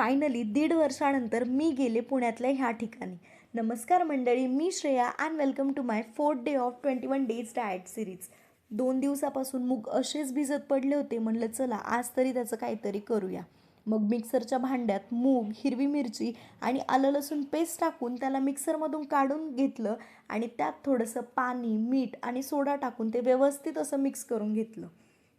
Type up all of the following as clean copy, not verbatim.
Finally 1.5 वर्षानंतर मी गेले पुण्यातल्या ह्या ठिकाणी. नमस्कार मंडळी, मी Shreya and welcome to my 4th day of 21 days diet series. 2 दिवसापासून मूग असेच भिजत पडले होते. म्हणलं चला आज तरी त्याचं काहीतरी करूया. मग मिक्सरच्या भांड्यात मूग, हिरवी मिरची आणि आलं लसूण पेस्ट टाकून त्याला मिक्सरमधून काढून घेतलं आणि त्यात थोडंसं पाणी, मीठ आणि सोडा टाकून ते व्यवस्थित असं मिक्स करून घेतलं.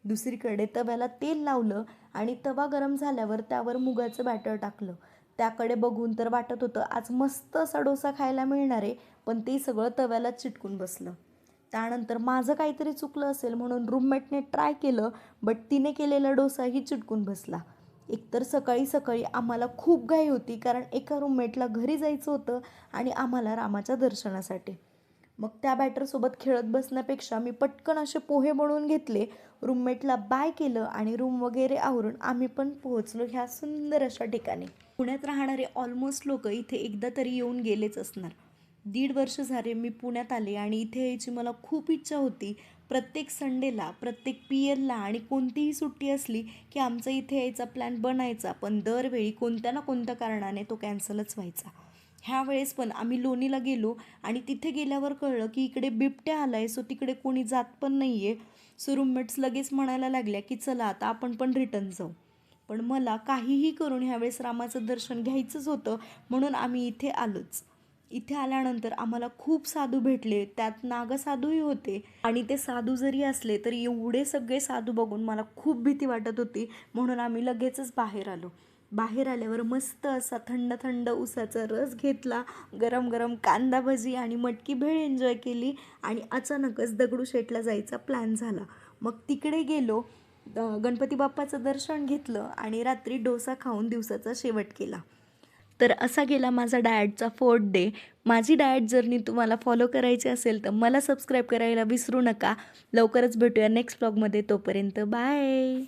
दुसरीकडे तव्याला तेल लावलं आणि तवा गरम झाल्यावर त्यावर मुगाचं बॅटर टाकलं. त्याकडे बघून तर वाटत होतं आज मस्त असा डोसा खायला मिळणार आहे, पण ते सगळं तव्याला चिटकून बसलं. त्यानंतर माझं काहीतरी चुकलं असेल म्हणून रूममेटने ट्राय केलं, बट तिने केलेला डोसाही चिटकून बसला. एकतर सकाळी सकाळी आम्हाला खूप घाई होती, कारण एका रूममेटला घरी जायचं होतं आणि आम्हाला रामाच्या दर्शनासाठी. मग त्या बॅटरसोबत खेळत बसण्यापेक्षा मी पटकन असे पोहे बनवून घेतले, रूममेटला बाय केलं आणि रूम वगैरे आवरून आम्ही पण पोहोचलो ह्या सुंदर अशा ठिकाणी. पुण्यात राहणारे ऑलमोस्ट लोक इथे एकदा तरी येऊन गेलेच असणार. 1.5 वर्ष झाले मी पुण्यात आले आणि इथे यायची मला खूप इच्छा होती. प्रत्येक संडेला, प्रत्येक PLला आणि कोणतीही सुट्टी असली की आमचा इथे यायचा प्लॅन बनायचा, पण दरवेळी कोणत्या ना कोणत्या कारणाने तो कॅन्सलच व्हायचा. ह्या वेळेस पण आम्ही लोणीला गेलो आणि तिथे गेल्यावर कळलं की इकडे बिबट्या आला आहे, सो तिकडे कोणी जात पण नाही आहे. सो रूममेट्स लगेच म्हणायला लागल्या की चला आता आपण पण रिटर्न जाऊ. पण मला काहीही करून ह्यावेळेस रामाचं दर्शन घ्यायचंच होतं, म्हणून आम्ही इथे आलोच. इथे आल्यानंतर आम्हाला खूप साधू भेटले, त्यात नागसाधूही होते आणि ते साधू जरी असले तरी एवढे सगळे साधू बघून मला खूप भीती वाटत होती, म्हणून आम्ही लगेचच बाहेर आलो. बाहेर आल्यावर मस्त असा थंड थंड उसाचा रस घेतला, गरम गरम कांदा भजी आणि मटकी भेळ एन्जॉय केली आणि अचानकच दगडूशेठला जायचा प्लॅन झाला. मग तिकडे गेलो, गणपती बाप्पाचं दर्शन घेतलं आणि रात्री डोसा खाऊन दिवसाचा शेवट केला. तर असा गेला माझा डाएटचा 4th डे. माझी डाएट जर्नी तुम्हाला फॉलो करायची असेल तर मला सबस्क्राईब करायला विसरू नका. लवकरच भेटूया नेक्स्ट व्लॉगमध्ये. तोपर्यंत बाय.